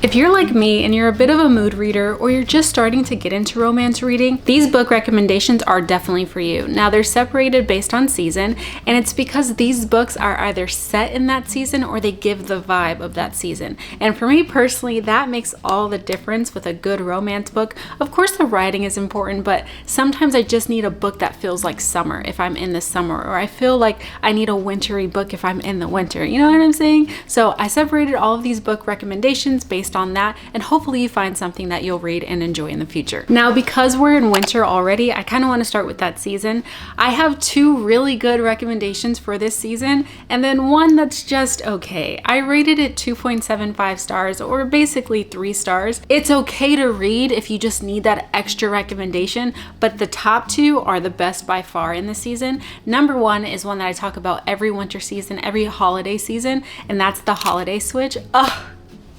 If you're like me and you're a bit of a mood reader, or you're just starting to get into romance reading, these book recommendations are definitely for you. Now, they're separated based on season, and it's because these books are either set in that season or they give the vibe of that season. And for me personally, that makes all the difference with a good romance book. Of course, the writing is important, but sometimes I just need a book that feels like summer if I'm in the summer, or I feel like I need a wintry book if I'm in the winter. You know what I'm saying? So I separated all of these book recommendations based on that, and hopefully you find something that you'll read and enjoy in the future. Now, because we're in winter already, I kind of want to start with that season. I have two really good recommendations for this season, and then one that's just okay. I rated it 2.75 stars, or basically 3 stars. It's okay to read if you just need that extra recommendation, but the top two are the best by far in the season. Number one is one that I talk about every winter season, every holiday season, and that's The Holiday Switch. Oh,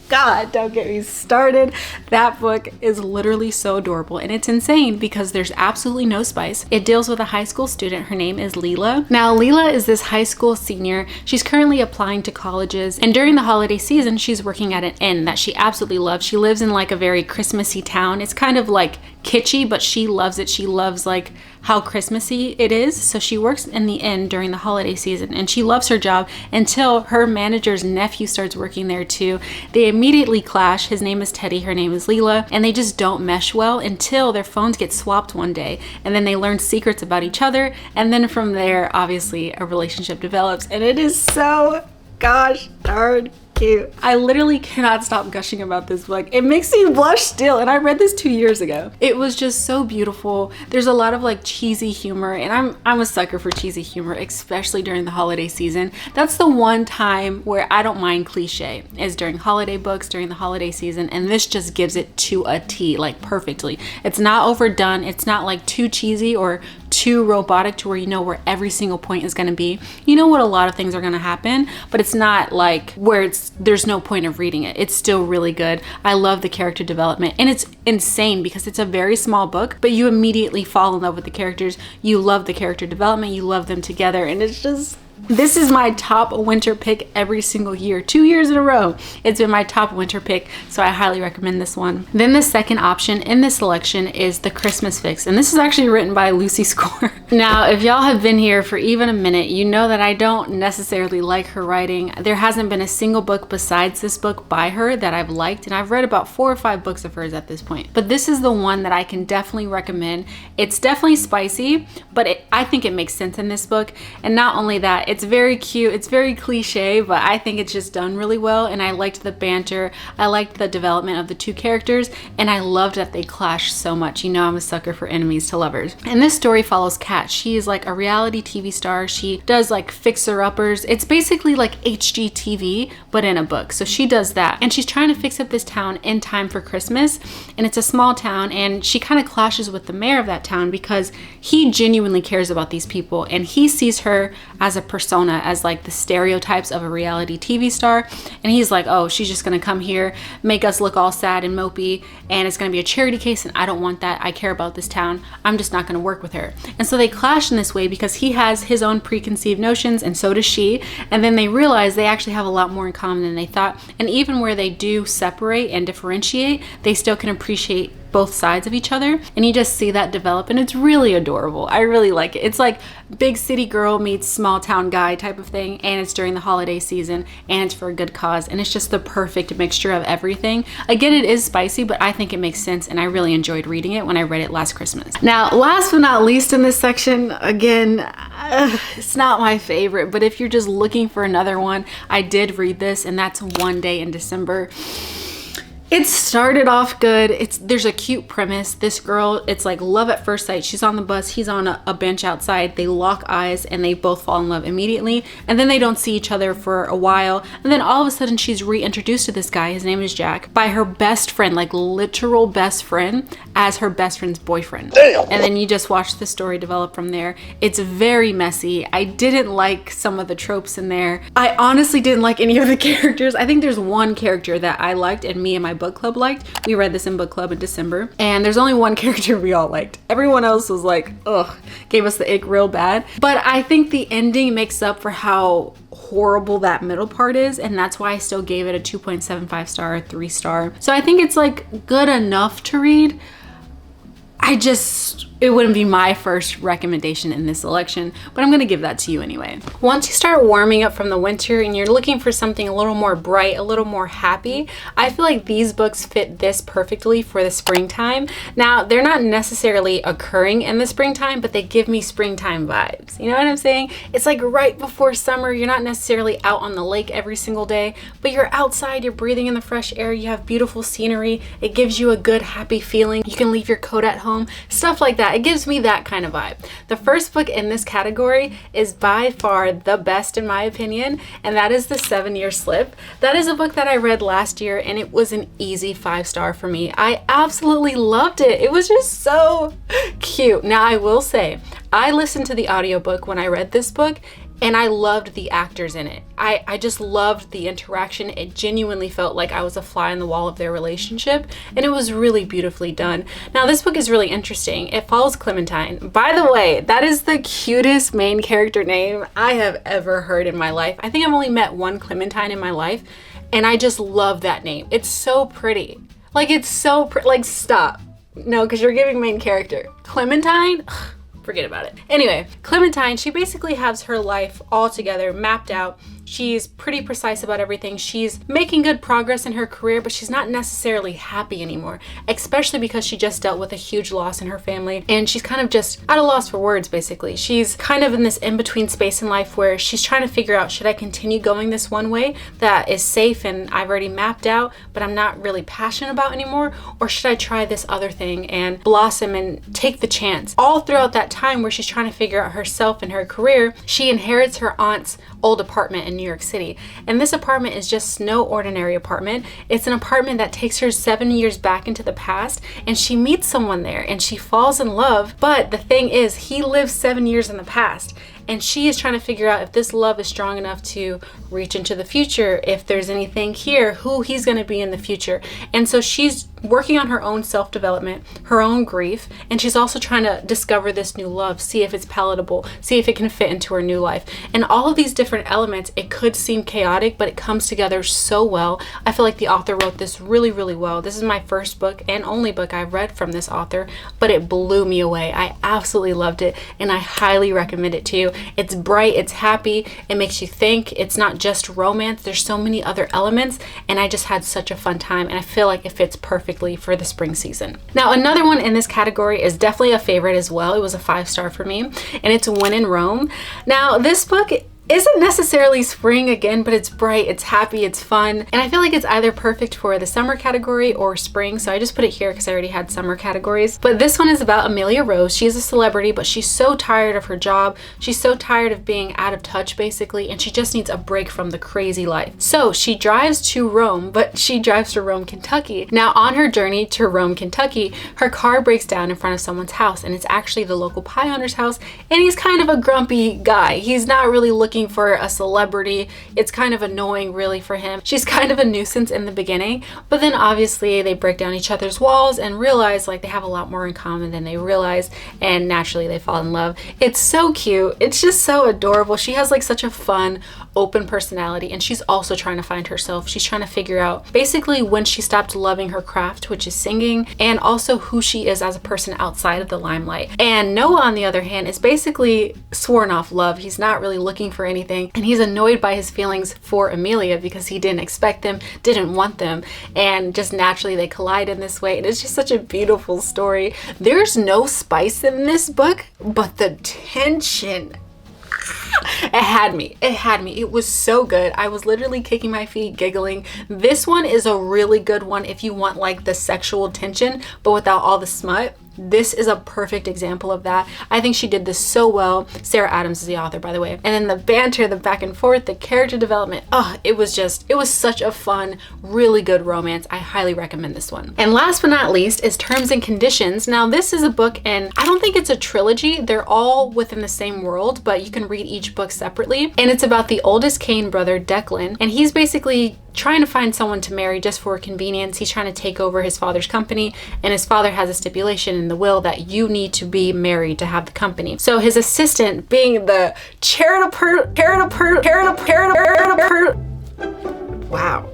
God, don't get me started. That book is literally so adorable, and it's insane because there's absolutely no spice. It deals with a high school student. Her name is Leela. Now, Leela is this high school senior. She's currently applying to colleges, and during the holiday season, she's working at an inn that she absolutely loves. She lives in like a very Christmassy town. It's kind of like kitschy, but she loves it. She loves like how Christmassy it is. So she works in the inn during the holiday season, and she loves her job until her manager's nephew starts working there too. They immediately clash. His name is Teddy, her name is Leela, and they just don't mesh well until their phones get swapped one day, and then they learn secrets about each other, and then from there, obviously, a relationship develops, and it is so gosh darn cute. I literally cannot stop gushing about this book. It makes me blush still, and I read this 2 years ago. It was just so beautiful. There's a lot of like cheesy humor, and I'm a sucker for cheesy humor, especially during the holiday season. That's the one time where I don't mind cliche, is during holiday books, during the holiday season, and this just gives it to a T, like perfectly. It's not overdone. It's not like too cheesy or too robotic to where you know where every single point is going to be. You know what a lot of things are going to happen, but it's not like where there's no point of reading it. It's still really good. I love the character development, and it's insane because it's a very small book, but you immediately fall in love with the characters. You love the character development. You love them together, and it's just... This is my top winter pick every single year. 2 years in a row, it's been my top winter pick, so I highly recommend this one. Then the second option in this selection is The Christmas Fix, and this is actually written by Lucy Score. Now, if y'all have been here for even a minute, you know that I don't necessarily like her writing. There hasn't been a single book besides this book by her that I've liked, and I've read about 4 or 5 books of hers at this point. But this is the one that I can definitely recommend. It's definitely spicy, but I think it makes sense in this book. And not only that, it's very cute, it's very cliche, but I think it's just done really well, and I liked the banter, I liked the development of the two characters, and I loved that they clash so much. You know I'm a sucker for enemies to lovers. And this story follows Kat. She is like a reality TV star. She does like fixer-uppers. It's basically like HGTV, but in a book. So she does that, and she's trying to fix up this town in time for Christmas, and it's a small town, and she kind of clashes with the mayor of that town because he genuinely cares about these people, and he sees her as a persona, as like the stereotypes of a reality TV star, and he's like, oh, she's just gonna come here, make us look all sad and mopey, and it's gonna be a charity case, and I don't want that. I care about this town. I'm just not gonna work with her. And so they clash in this way because he has his own preconceived notions, and so does she, and then they realize they actually have a lot more in common than they thought, and even where they do separate and differentiate, they still can appreciate both sides of each other, and you just see that develop, and it's really adorable. I really like it. It's like big city girl meets small town guy type of thing, and it's during the holiday season, and it's for a good cause, and it's just the perfect mixture of everything. Again, it is spicy, but I think it makes sense, and I really enjoyed reading it when I read it last Christmas. Now, last but not least in this section, again, it's not my favorite, but if you're just looking for another one, I did read this, and that's One Day in December. It started off good. There's a cute premise. This girl, it's like love at first sight. She's on the bus, he's on a bench outside. They lock eyes and they both fall in love immediately. And then they don't see each other for a while. And then all of a sudden she's reintroduced to this guy, his name is Jack, by her best friend, like literal best friend, as her best friend's boyfriend. Damn. And then you just watch the story develop from there. It's very messy. I didn't like some of the tropes in there. I honestly didn't like any of the characters. I think there's one character that I liked and me and my book club liked. We read this in book club in December, and there's only one character we all liked. Everyone else was like, ugh, gave us the ick real bad. But I think the ending makes up for how horrible that middle part is, and that's why I still gave it a 2.75 star, 3 star. So I think it's like good enough to read. It wouldn't be my first recommendation in this selection, but I'm gonna give that to you anyway. Once you start warming up from the winter and you're looking for something a little more bright, a little more happy, I feel like these books fit this perfectly for the springtime. Now, they're not necessarily occurring in the springtime, but they give me springtime vibes. You know what I'm saying? It's like right before summer, you're not necessarily out on the lake every single day, but you're outside, you're breathing in the fresh air, you have beautiful scenery, it gives you a good, happy feeling. You can leave your coat at home, stuff like that. It gives me that kind of vibe. The first book in this category is by far the best in my opinion, and that is The 7-Year Slip. That is a book that I read last year, and it was an easy 5-star for me. I absolutely loved it. It was just so cute. Now, I will say, I listened to the audiobook when I read this book, and I loved the actors in it. I just loved the interaction. It genuinely felt like I was a fly on the wall of their relationship, and it was really beautifully done. Now, this book is really interesting. It follows Clementine. By the way, that is the cutest main character name I have ever heard in my life. I think I've only met one Clementine in my life, and I just love that name. It's so pretty. Like, it's so pretty. Like, stop. No, because you're giving main character. Clementine? Ugh. Forget about it. Anyway, Clementine, she basically has her life all together, mapped out. She's pretty precise about everything. She's making good progress in her career, but she's not necessarily happy anymore, especially because she just dealt with a huge loss in her family, and she's kind of just at a loss for words, basically. She's kind of in this in-between space in life where she's trying to figure out, should I continue going this one way that is safe and I've already mapped out, but I'm not really passionate about anymore, or should I try this other thing and blossom and take the chance? All throughout that time where she's trying to figure out herself and her career, she inherits her aunt's old apartment in New York City. And this apartment is just no ordinary apartment. It's an apartment that takes her 7 years back into the past, and she meets someone there and she falls in love. But the thing is, he lives 7 years in the past, and she is trying to figure out if this love is strong enough to reach into the future, if there's anything here, who he's going to be in the future. And so she's working on her own self-development, her own grief, and she's also trying to discover this new love, see if it's palatable, see if it can fit into her new life. And all of these different elements, it could seem chaotic, but it comes together so well. I feel like the author wrote this really, really well. This is my first book and only book I've read from this author, but it blew me away. I absolutely loved it, and I highly recommend it to you. It's bright, it's happy, it makes you think. It's not just romance, there's so many other elements, and I just had such a fun time, and I feel like it fits perfectly for the spring season. Now, another one in this category is definitely a favorite as well. It was a 5-star for me, and it's When in Rome. Now, this book isn't necessarily spring again, but it's bright, it's happy, it's fun, and I feel like it's either perfect for the summer category or spring, so I just put it here because I already had summer categories. But this one is about Amelia Rose. She is a celebrity, but she's so tired of her job, she's so tired of being out of touch basically, and she just needs a break from the crazy life. So she drives to Rome, but she drives to Rome, Kentucky. Now, on her journey to Rome, Kentucky, her car breaks down in front of someone's house, and it's actually the local pie owner's house, and he's kind of a grumpy guy. He's not really looking for a celebrity. It's kind of annoying really for him. She's kind of a nuisance in the beginning, but then obviously they break down each other's walls and realize like they have a lot more in common than they realize, and naturally they fall in love. It's so cute. It's just so adorable. She has like such a fun, open personality, and she's also trying to find herself. She's trying to figure out basically when she stopped loving her craft, which is singing, and also who she is as a person outside of the limelight. And Noah, on the other hand, is basically sworn off love. He's not really looking for anything, and he's annoyed by his feelings for Amelia because he didn't expect them, didn't want them, and just naturally they collide in this way. And it's just such a beautiful story. There's no spice in this book, but the tension, it had me. It was so good. I was literally kicking my feet, giggling. This one is a really good one if you want like the sexual tension, but without all the smut. This is a perfect example of that. I think she did this so well. Sarah Adams is the author, by the way. And then the banter, the back and forth, the character development, it was such a fun, really good romance. I highly recommend this one. And last but not least is Terms and Conditions. Now, this is a book, and I don't think it's a trilogy. They're all within the same world, but you can read read each book separately. And it's about the oldest Kane brother, Declan, and he's basically trying to find someone to marry just for convenience. He's trying to take over his father's company, and his father has a stipulation in the will that you need to be married to have the company. So his assistant, being the wow.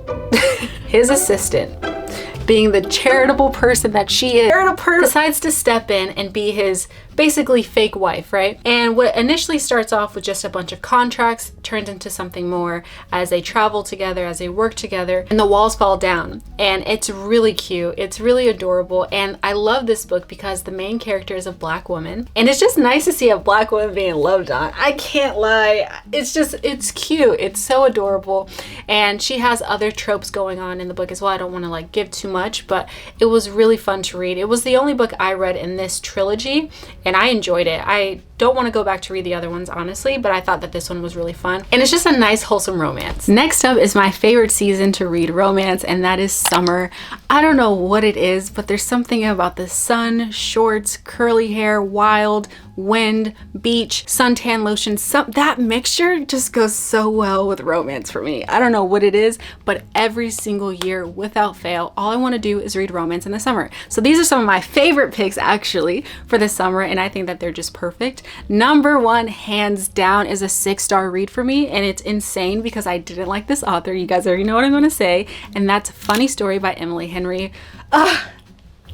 His assistant, being the charitable person that she is, decides to step in and be his basically fake wife, right? And what initially starts off with just a bunch of contracts turns into something more as they travel together, as they work together, and the walls fall down. And it's really cute. It's really adorable. And I love this book because the main character is a Black woman. And it's just nice to see a Black woman being loved on. I can't lie. It's cute. It's so adorable. And she has other tropes going on in the book as well. I don't want to like give too much, but it was really fun to read. It was the only book I read in this trilogy, and I enjoyed it. I don't want to go back to read the other ones, honestly, but I thought that this one was really fun. And it's just a nice, wholesome romance. Next up is my favorite season to read romance, and that is summer. I don't know what it is, but there's something about the sun, shorts, curly hair, wild, wind, beach, suntan lotion. That mixture just goes so well with romance for me. I don't know what it is, but every single year, without fail, all I want to do is read romance in the summer. So these are some of my favorite picks actually for the summer, and I think that they're just perfect. Number one, hands down, is a 6-star read for me, and it's insane because I didn't like this author. You guys already know what I'm going to say, and that's Funny Story by Emily Henry.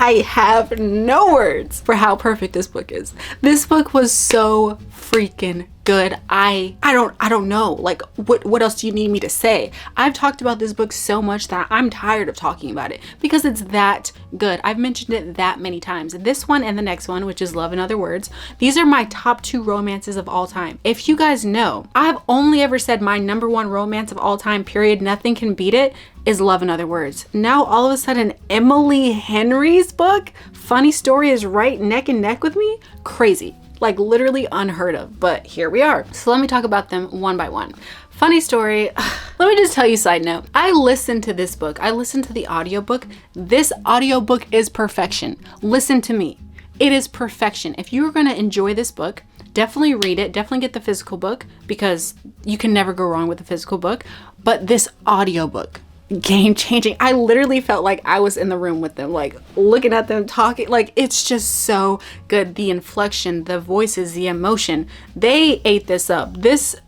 I have no words for how perfect this book is. This book was so freaking good. I don't know, like what else do you need me to say? I've talked about this book so much that I'm tired of talking about it because it's that good. I've mentioned it that many times. This one and the next one, which is Love in Other Words, these are my top 2 romances of all time. If you guys know, I've only ever said my number 1 romance of all time, period, nothing can beat it, is Love in Other Words. Now all of a sudden Emily Henry's book, Funny Story, is right neck and neck with me. Crazy. Like literally unheard of, but here we are. So let me talk about them one by one. Funny Story, let me just tell you, side note, I listened to this book. I listened to the audiobook. This audiobook is perfection. Listen to me. It is perfection. If you're gonna enjoy this book, definitely read it. Definitely get the physical book because you can never go wrong with the physical book. But this audiobook, game changing. I literally felt like I was in the room with them, like looking at them talking. Like it's just so good. The inflection, the voices, the emotion, they ate this up. This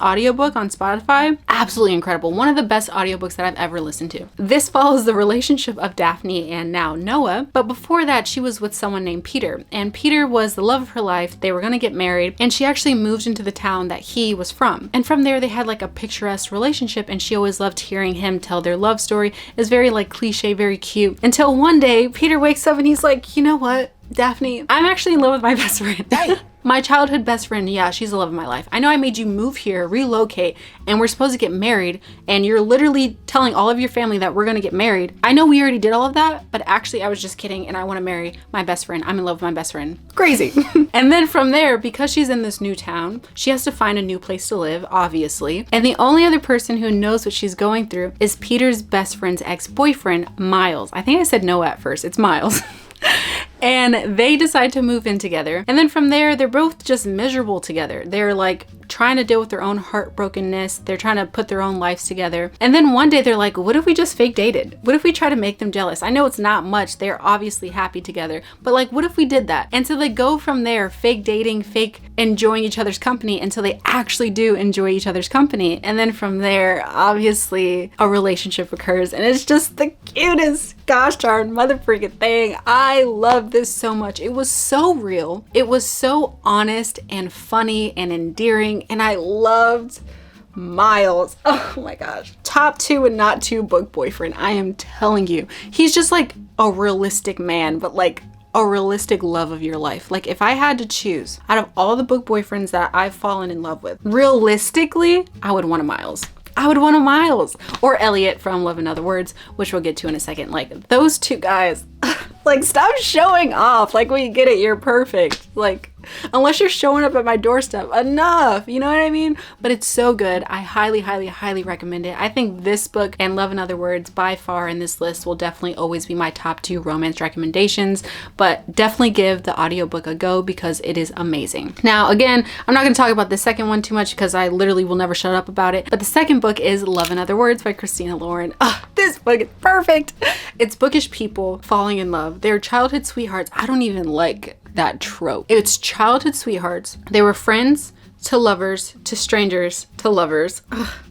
audiobook on Spotify, absolutely incredible. One of the best audiobooks that I've ever listened to. This follows the relationship of Daphne and now Noah, but before that she was with someone named Peter, and Peter was the love of her life. They were gonna get married, and she actually moved into the town that he was from. And from there they had like a picturesque relationship, and she always loved hearing him tell their love story. It's very like cliche, very cute. Until one day Peter wakes up and he's like, you know what, Daphne, I'm actually in love with my best friend. My childhood best friend, yeah, she's the love of my life. I know I made you move here, relocate, and we're supposed to get married, and you're literally telling all of your family that we're gonna get married. I know we already did all of that, but actually I was just kidding, and I wanna marry my best friend. I'm in love with my best friend. Crazy. And then from there, because she's in this new town, she has to find a new place to live, obviously. And the only other person who knows what she's going through is Peter's best friend's ex-boyfriend, Miles. I think I said Noah at first, it's Miles. And they decide to move in together. And then from there, they're both just miserable together. They're like trying to deal with their own heartbrokenness. They're trying to put their own lives together. And then one day they're like, what if we just fake dated? What if we try to make them jealous? I know it's not much. They're obviously happy together, but like, what if we did that? And so they go from there, fake dating, fake enjoying each other's company, until they actually do enjoy each other's company. And then from there, obviously a relationship occurs, and it's just the cutest gosh darn mother freaking thing. I love this so much. It was so real. It was so honest and funny and endearing, and I loved Miles. Oh my gosh. Top 2 and not 2 book boyfriend. I am telling you. He's just like a realistic man, but like a realistic love of your life. Like if I had to choose out of all the book boyfriends that I've fallen in love with, realistically, I would want a Miles. I would want a Miles, or Elliot from Love in Other Words, which we'll get to in a second. Like those two guys, like stop showing off. Like we get it, you're perfect. Like, unless you're showing up at my doorstep, enough, you know what I mean? But it's so good. I highly, highly, highly recommend it. I think this book and Love in Other Words by far in this list will definitely always be my top 2 romance recommendations, but definitely give the audiobook a go because it is amazing. Now, again, I'm not going to talk about the second one too much because I literally will never shut up about it, but the second book is Love in Other Words by Christina Lauren. This book is perfect. It's bookish people falling in love. They're childhood sweethearts. I don't even like that trope. It's childhood sweethearts. They were friends to lovers to strangers to lovers.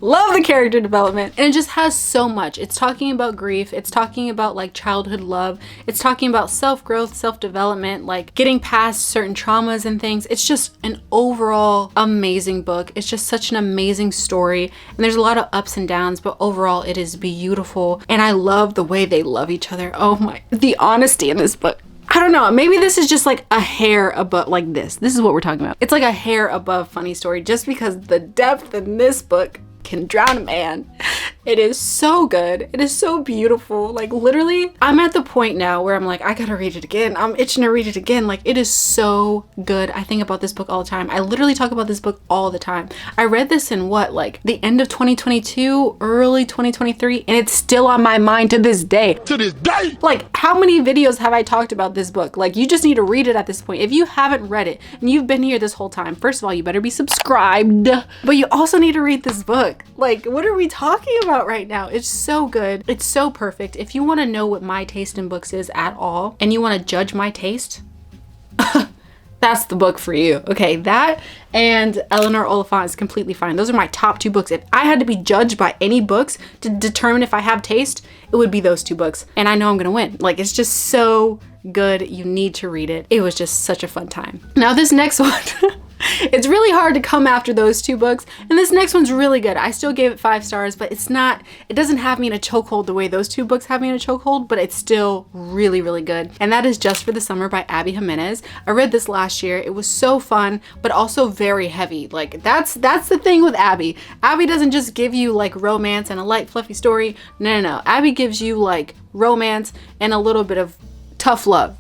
Love the character development. And it just has so much. It's talking about grief. It's talking about like childhood love. It's talking about self-growth, self-development, like getting past certain traumas and things. It's just an overall amazing book. It's just such an amazing story. And there's a lot of ups and downs, but overall it is beautiful. And I love the way they love each other. Oh my, the honesty in this book. I don't know, maybe this is just like a hair above, like this is what we're talking about. It's like a hair above funny story just because the depth in this book can drown a man. It is so good. It is so beautiful. Like literally, I'm at the point now where I'm like, I gotta read it again. I'm itching to read it again. Like it is so good. I think about this book all the time. I literally talk about this book all the time. I read this in what, like the end of 2022, early 2023, and it's still on my mind to this day. To this day! Like how many videos have I talked about this book? Like you just need to read it at this point. If you haven't read it and you've been here this whole time, first of all, you better be subscribed, but you also need to read this book. Like what are we talking about right now? It's so good. It's so perfect. If you want to know what my taste in books is at all and you want to judge my taste, that's the book for you. Okay, that and Eleanor Oliphant is completely fine. Those are my top 2 books. If I had to be judged by any books to determine if I have taste, it would be those 2 books. And I know I'm gonna win. Like it's just so good. You need to read it. It was just such a fun time. Now this next one it's really hard to come after those 2 books, and this next one's really good. I still gave it 5 stars, but it doesn't have me in a chokehold the way those 2 books have me in a chokehold, but it's still really, really good. And that is Just for the Summer by Abby Jimenez. I read this last year. It was so fun, but also very heavy. Like that's the thing with Abby. Abby doesn't just give you like romance and a light, fluffy story. No. Abby gives you like romance and a little bit of tough love.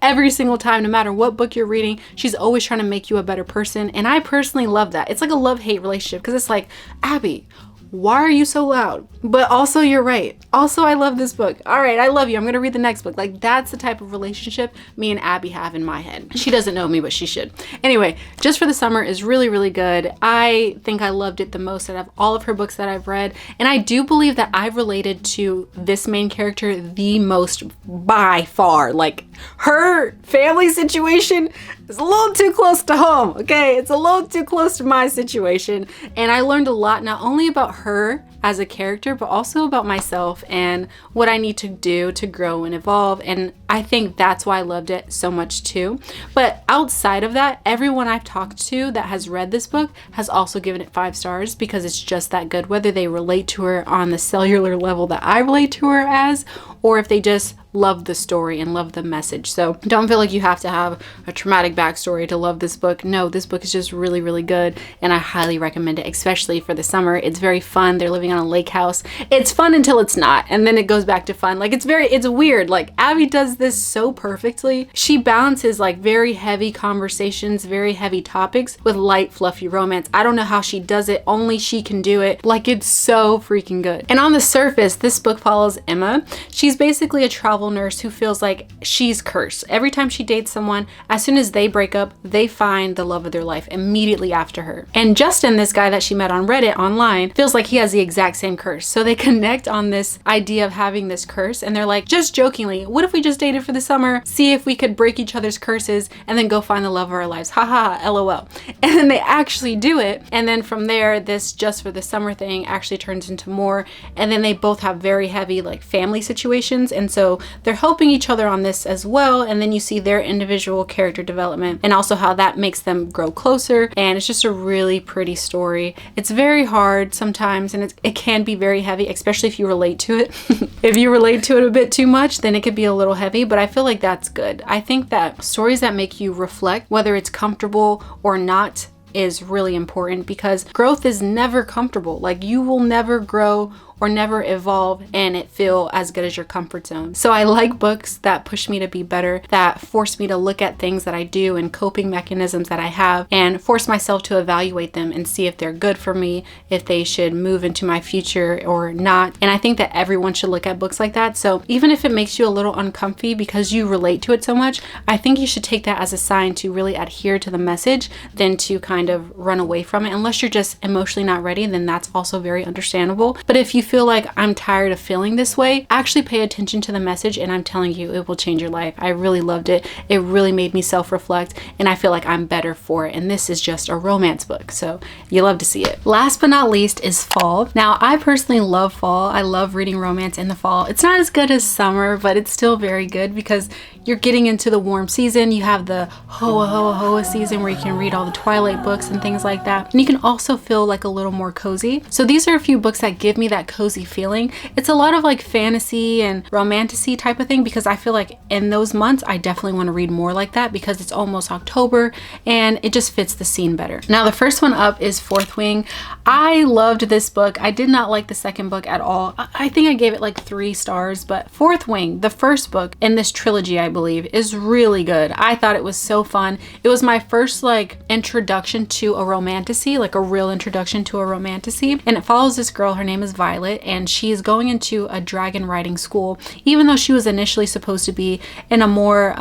Every single time, no matter what book you're reading, she's always trying to make you a better person. And I personally love that. It's like a love-hate relationship because it's like, Abby, why are you so loud? But also you're right. Also, I love this book. All right, I love you. I'm gonna read the next book. Like that's the type of relationship me and Abby have in my head. She doesn't know me, but she should. Anyway, Just for the Summer is really, really good. I think I loved it the most out of all of her books that I've read. And I do believe that I've related to this main character the most by far. Like her family situation is a little too close to home, okay? It's a little too close to my situation. And I learned a lot, not only about her as a character, but also about myself and what I need to do to grow and evolve. And I think that's why I loved it so much too. But outside of that, everyone I've talked to that has read this book has also given it 5 stars because it's just that good, whether they relate to her on the cellular level that I relate to her as, or if they just love the story and love the message. So don't feel like you have to have a traumatic backstory to love this book. No, this book is just really, really good, and I highly recommend it, especially for the summer. It's very fun. They're living on a lake house. It's fun until it's not, and then it goes back to fun. Like it's weird. Like Abby does this so perfectly. She balances like very heavy conversations, very heavy topics with light, fluffy romance. I don't know how she does it. Only she can do it. Like it's so freaking good. And on the surface, this book follows Emma. She's basically a travel nurse who feels like she's cursed. Every time she dates someone, as soon as they break up, they find the love of their life immediately after her. And Justin, this guy that she met on Reddit online, feels like he has the exact same curse. So they connect on this idea of having this curse, and they're like, just jokingly, what if we just dated for the summer, see if we could break each other's curses, and then go find the love of our lives. Ha ha ha, LOL. And then they actually do it, and then from there, this Just for the Summer thing actually turns into more, and then they both have very heavy like family situations, and so they're helping each other on this as well. And then you see their individual character development and also how that makes them grow closer. And it's just a really pretty story. It's very hard sometimes, and it can be very heavy, especially if you relate to it. If you relate to it a bit too much, then it could be a little heavy, but I feel like that's good. I think that stories that make you reflect, whether it's comfortable or not, is really important, because growth is never comfortable. Like you will never grow or never evolve and it feel as good as your comfort zone. So I like books that push me to be better, that force me to look at things that I do and coping mechanisms that I have and force myself to evaluate them and see if they're good for me, if they should move into my future or not. And I think that everyone should look at books like that. So even if it makes you a little uncomfy because you relate to it so much, I think you should take that as a sign to really adhere to the message than to kind of run away from it. Unless you're just emotionally not ready, then that's also very understandable. But if you feel like I'm tired of feeling this way, actually pay attention to the message, and I'm telling you, it will change your life. I really loved it. It really made me self-reflect, and I feel like I'm better for it. And this is just a romance book, so you love to see it. Last but not least is fall. Now, I personally love fall. I love reading romance in the fall. It's not as good as summer, but it's still very good because you're getting into the warm season. You have the hoa hoa hoa season where you can read all the Twilight books and things like that. And you can also feel like a little more cozy. So these are a few books that give me that cozy feeling. It's a lot of like fantasy and romantasy type of thing because I feel like in those months, I definitely want to read more like that because it's almost October and it just fits the scene better. Now, the first one up is Fourth Wing. I loved this book. I did not like the second book at all. I think I gave it like 3 stars, but Fourth Wing, the first book in this trilogy, I believe, is really good. I thought it was so fun. It was my first like introduction to a romantasy, like a real introduction to a romantasy. And it follows this girl, her name is Violet, and she's going into a dragon riding school, even though she was initially supposed to be in a more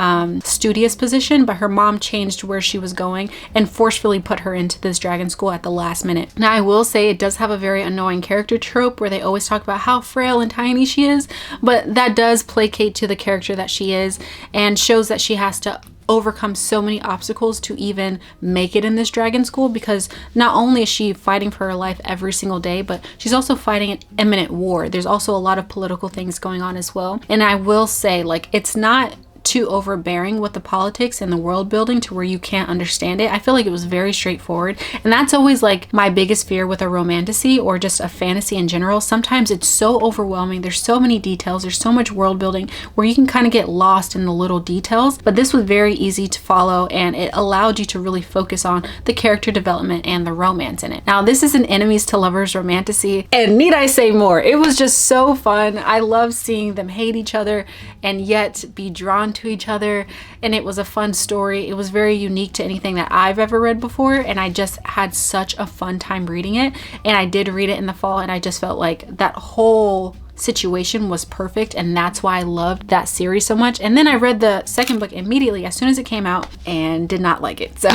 studious position, but her mom changed where she was going and forcefully put her into this dragon school at the last minute. Now, I will say it does have a very annoying character trope where they always talk about how frail and tiny she is, but that does placate to the character that she is and shows that she has to overcome so many obstacles to even make it in this dragon school, because not only is she fighting for her life every single day, but she's also fighting an imminent war. There's also a lot of political things going on as well. And I will say, like, it's not too overbearing with the politics and the world building to where you can't understand it. I feel like it was very straightforward, and that's always like my biggest fear with a romantasy or just a fantasy in general. Sometimes it's so overwhelming, there's so many details, there's so much world building where you can kind of get lost in the little details, but this was very easy to follow and it allowed you to really focus on the character development and the romance in it. Now, this is an enemies to lovers romantasy, and need I say more? It was just so fun. I love seeing them hate each other and yet be drawn to each other, and it was a fun story. It was very unique to anything that I've ever read before, and I just had such a fun time reading it. And I did read it in the fall, and I just felt like that whole situation was perfect, and that's why I loved that series so much. And then I read the second book immediately as soon as it came out and did not like it, so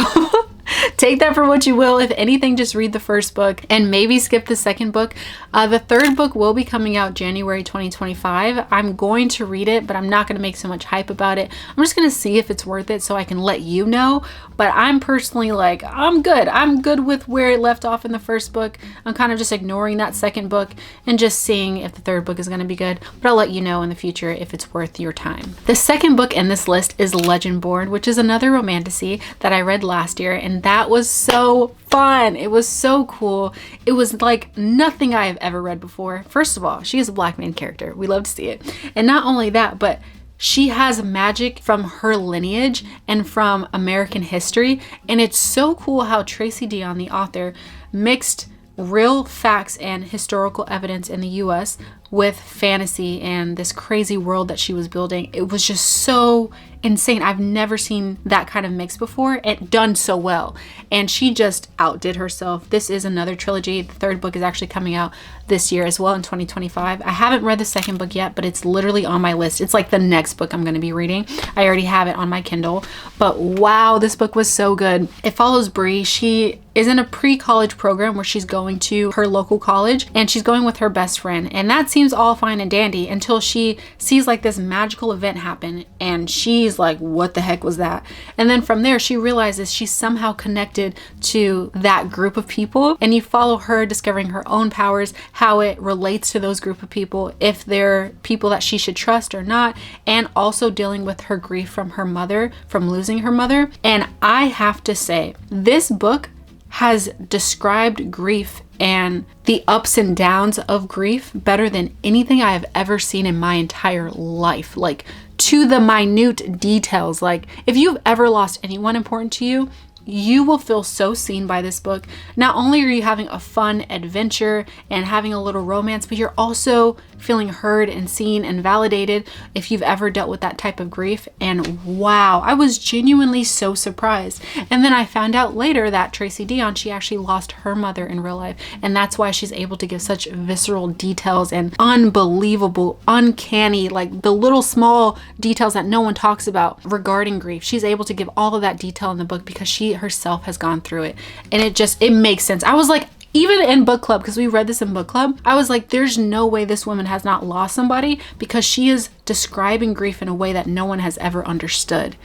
take that for what you will. If anything, just read the first book and maybe skip the second book. The third book will be coming out January 2025. I'm going to read it, but I'm not going to make so much hype about it. I'm just going to see if it's worth it so I can let you know. But I'm personally like, I'm good. I'm good with where it left off in the first book. I'm kind of just ignoring that second book and just seeing if the third book is going to be good. But I'll let you know in the future if it's worth your time. The second book in this list is Legendborn, which is another romantasy that I read last year, and that was so fun. It was so cool. It was like nothing I have ever read before. First of all, she is a black main character. We love to see it. And not only that, but she has magic from her lineage and from American history. And it's so cool how Tracy Deonn, the author, mixed real facts and historical evidence in the US with fantasy and this crazy world that she was building. It was just so insane. I've never seen that kind of mix before, and done so well. And she just outdid herself. This is another trilogy. The third book is actually coming out this year as well in 2025. I haven't read the second book yet, but it's literally on my list. It's like the next book I'm going to be reading. I already have it on my Kindle, but wow, this book was so good. It follows Bree. She is in a pre-college program where she's going to her local college, and she's going with her best friend, and that seems all fine and dandy until she sees like this magical event happen, and she's like, what the heck was that? And then from there she realizes she's somehow connected to that group of people, and you follow her discovering her own powers, how it relates to those group of people, if they're people that she should trust or not, and also dealing with her grief from her mother, from losing her mother. And I have to say, this book has described grief and the ups and downs of grief better than anything I have ever seen in my entire life. Like, to the minute details. Like, if you've ever lost anyone important to you, you will feel so seen by this book. Not only are you having a fun adventure and having a little romance, but you're also feeling heard and seen and validated if you've ever dealt with that type of grief. And wow, I was genuinely so surprised. And then I found out later that Tracy Deonn, she actually lost her mother in real life, and that's why she's able to give such visceral details and unbelievable, uncanny, like the little small details that no one talks about regarding grief. She's able to give all of that detail in the book because she herself has gone through it, and it makes sense. I was like, even in book club, because we read this in book club, I was like, there's no way this woman has not lost somebody, because she is describing grief in a way that no one has ever understood.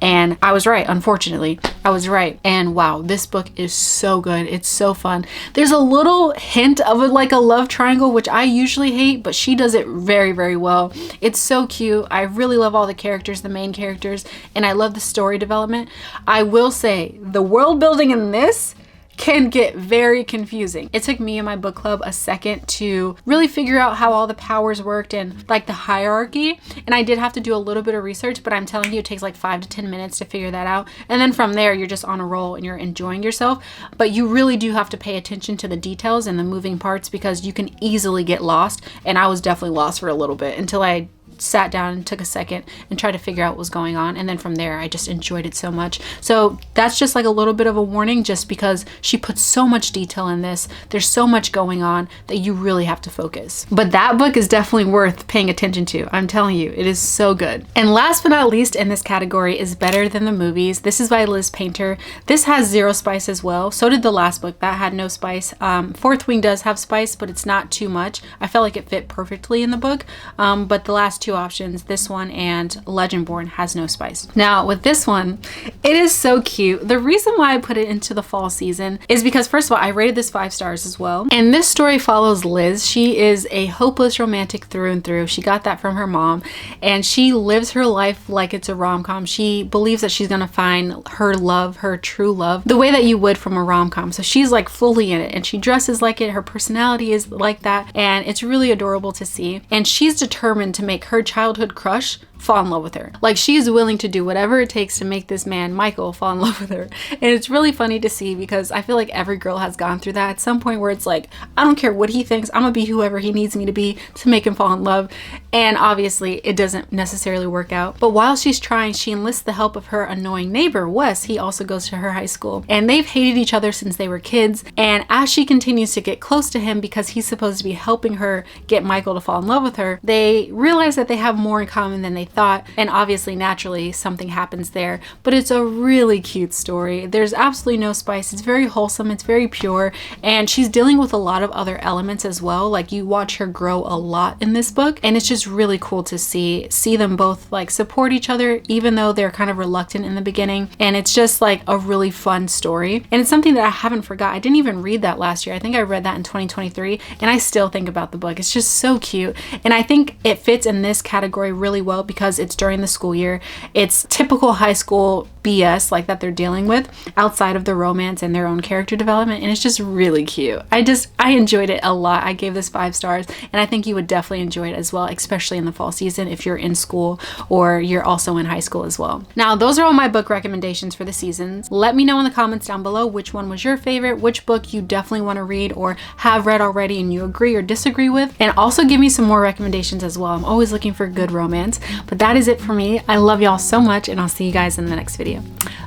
And I was right. Unfortunately, I was right. And wow, this book is so good. It's so fun. There's a little hint of like a love triangle, which I usually hate, but she does it very, very well. It's so cute. I really love all the characters, the main characters, and I love the story development. I will say the world building in this can get very confusing. It took me and my book club a second to really figure out how all the powers worked and like the hierarchy. And I did have to do a little bit of research, but I'm telling you, it takes like 5 to 10 minutes to figure that out. And then from there, you're just on a roll and you're enjoying yourself. But you really do have to pay attention to the details and the moving parts, because you can easily get lost. And I was definitely lost for a little bit until I sat down and took a second and tried to figure out what was going on. And then from there, I just enjoyed it so much. So that's just like a little bit of a warning, just because she puts so much detail in this. There's so much going on that you really have to focus. But that book is definitely worth paying attention to. I'm telling you, it is so good. And last but not least in this category is Better Than the Movies. This is by Liz Painter. This has 0 spice as well. So did the last book. That had no spice. Fourth Wing does have spice, but it's not too much. I felt like it fit perfectly in the book. But the last two options, this one and Legendborn, has no spice. Now with this one, it is so cute. The reason why I put it into the fall season is because, first of all, I rated this 5 stars as well. And this story follows Liz. She is a hopeless romantic through and through. She got that from her mom, and she lives her life like it's a rom-com. She believes that she's gonna find her love, her true love, the way that you would from a rom-com. So she's like fully in it, and she dresses like it. Her personality is like that, and it's really adorable to see. And she's determined to make her childhood crush fall in love with her. Like, she is willing to do whatever it takes to make this man, Michael, fall in love with her. And it's really funny to see, because I feel like every girl has gone through that at some point, where it's like, I don't care what he thinks, I'm gonna be whoever he needs me to be to make him fall in love. And obviously it doesn't necessarily work out. But while she's trying, she enlists the help of her annoying neighbor, Wes. He also goes to her high school, and they've hated each other since they were kids. And as she continues to get close to him, because he's supposed to be helping her get Michael to fall in love with her, they realize that they have more in common than they thought. And obviously, naturally, something happens there. But it's a really cute story. There's absolutely no spice. It's very wholesome. It's very pure. And she's dealing with a lot of other elements as well. Like, you watch her grow a lot in this book. And it's just really cool to see them both like support each other, even though they're kind of reluctant in the beginning. And it's just like a really fun story. And it's something that I haven't forgot. I didn't even read that last year. I think I read that in 2023. And I still think about the book. It's just so cute. And I think it fits in this category really well, because it's during the school year. It's typical high school BS like that they're dealing with, outside of the romance and their own character development. And it's just really cute. I enjoyed it a lot. I gave this 5 stars, and I think you would definitely enjoy it as well, especially in the fall season if you're in school or you're also in high school as well. Now, those are all my book recommendations for the seasons. Let me know in the comments down below which one was your favorite, which book you definitely want to read or have read already and you agree or disagree with. And also give me some more recommendations as well. I'm always looking for good romance. But that is it for me. I love y'all so much, and I'll see you guys in the next video.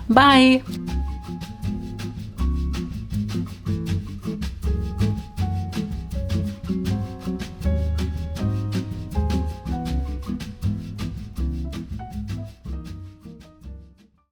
Bye!